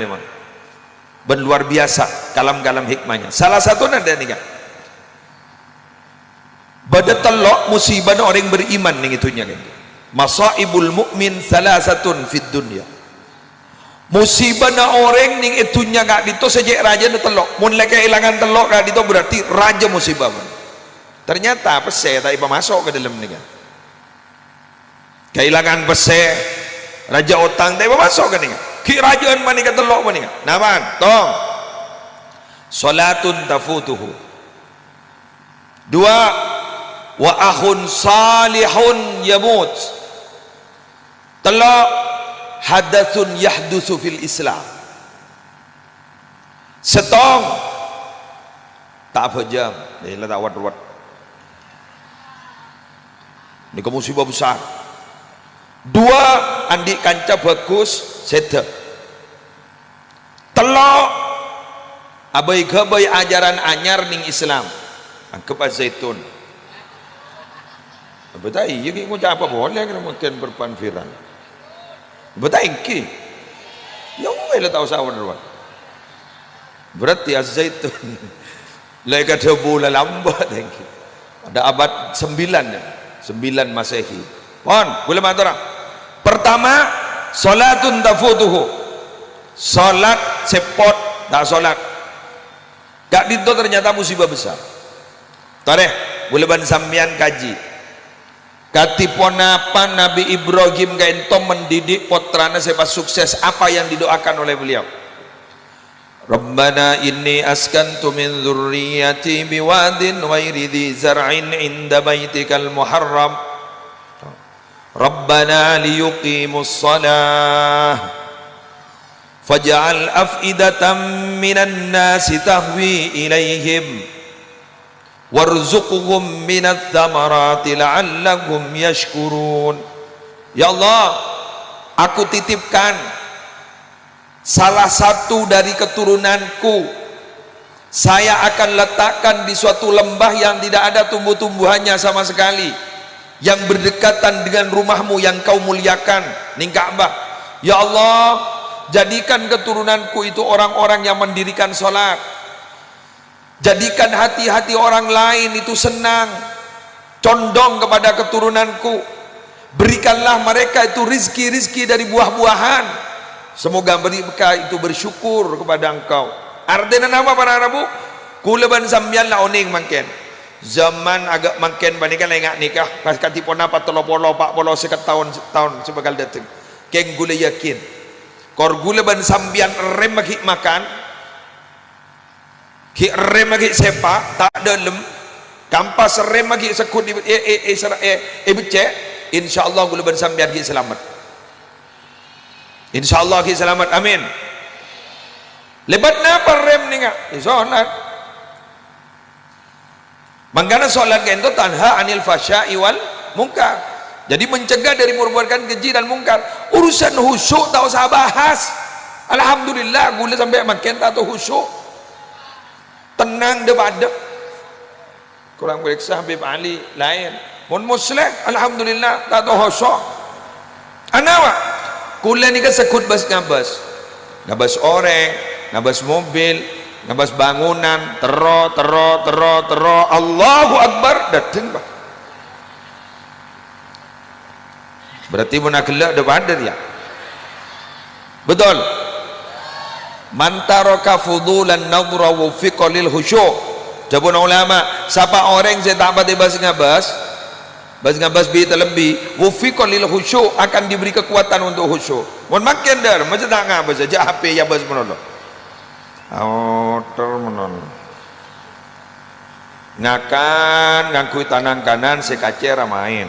memang ben luar biasa kalam-kalam hikmahnya. Salah satu nada nih kan bada telok musibah orang beriman nih itunya kan. Masaibul mu'min salasatun fid dunya. Musibah na orang ning itunya gak dito sejak raja na telok. Mun lek kehilangan telok gak dito berarti raja musibah. Ternyata pese tak iba masuk ke dalam nih kan. Kehilangan pese raja utang tak iba masuk ke nih kan. Ki rajaan mani ka telok mani ka. Naman, tong. Salatun tafutuhu. Dua, wa akhun salihun yamut. Telok hadathun yahdusu fil Islam. Setong tak apa jam. Ni lah tak wat-wat. Ni ke musibah besar. Dua, andik kanca bagus seta. Telok abai gabai ajaran anyar ning Islam. Angkep zaitun. Betai ye ki ngucap apa boleh kena mungkin berpanfiran. Betai ki. Ya weh lah tahu sawar ruat. Berarti zaitun. Lai kata bola lambat ki. Ada abad 9 ya. 9 Masehi. Pon, boleh matur. Pertama, salatun tafutuhu. Salat sepot tak salat. Gak dito ternyata musibah besar. Tareh, boleh ban sampean kaji. Katiponapan Nabi Ibrahim gaento mendidik putranya sepas sukses apa yang didoakan oleh beliau. Rabbana inni askantu min dzurriyyati biwadin ghairi dzi zar'in 'inda baitikal muharram. Rabbana liyuqimus shalah faj'al af'idatan minan nasi tahwi ilaihim warzuqhum minats thamarati la'allahum yashkurun. Ya Allah, aku titipkan salah satu dari keturunanku, saya akan letakkan di suatu lembah yang tidak ada tumbuh-tumbuhannya sama sekali, yang berdekatan dengan rumahmu yang kau muliakan, ning Ka'bah. Ya Allah, jadikan keturunanku itu orang-orang yang mendirikan sholat. Jadikan hati-hati orang lain itu senang, condong kepada keturunanku. Berikanlah mereka itu rizki-rizki dari buah-buahan. Semoga mereka itu bersyukur kepada engkau. Artinya apa para Arabu? Kulaban sambian la oning mangken. Zaman agak makin bandingkan lengak nikah pas katipon apa tolopolo pak polo sekat tahun sebakal datang keng gula yakin kor gula ban sambian rem bagi makan ki rem bagi sepa tak dalam kampas rem bagi sekut di becek insyaallah gula ban sambian ki selamat, insyaallah ki selamat, amin. Lebat napa rem ninga isolat. Mangkana solat itu tanha anil fasya'i wal mungkar. Jadi mencegah dari perbuatan keji dan mungkar. Urusan khusyuk tak usah bahas. Alhamdulillah gula sampai makin tak tahu khusyuk. Tenang dia pada. Kurang periksa Habib Ali lain. Mun muslim alhamdulillah tak tahu khusyuk. Anawa kula ni kan sekut bas ngabas. Ngabas orang, ngabas mobil, ngabas bangunan, tero Allahu Akbar datang bah. Berarti munakillah ada badar ya. Betul. Mantaraka fudulan nadra wa fiqa lil khusyuk. Jabun ulama, siapa orang yang tak pati bas ngabas bi terlebih, wa fiqa lil khusyuk akan diberi kekuatan untuk khusyuk. Mun makin dar, macam tak ngabas saja HP ya bas menolong. Menon ngakan ngangkui tangan kanan sekacer main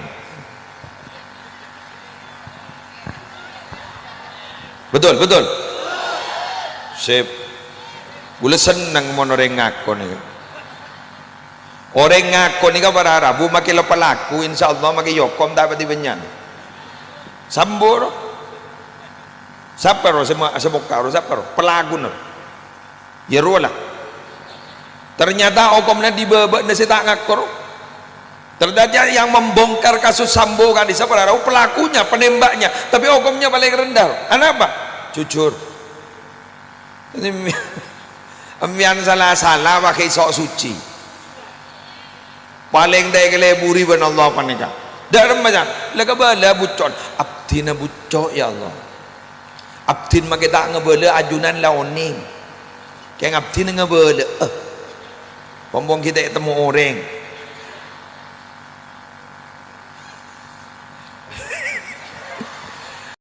betul sip boleh senang mon orang ngakon ni orang ngakon ni kan para Arabu makin lepas laku insyaallah makin yokom tak pati benyan sambur siapa roh semua semuka roh siapa roh pelagun roh ya rualah. Ternyata okomnya dibebek nasi tak ngakor. Ternyata yang membongkar kasus Sambo kan di siapa pelakunya, penembaknya, tapi okomnya paling rendah. Kenapa? Jujur. Amian salah-salah pakai sok suci. Paling dah keleburi ben Allah panika. Dak remaja, lega bala bucon. Abdina bucok ya Allah. Abdin make tak ngebela ajunan laoning. Kayak abdin ngebela. Pompong kita ketemu orang.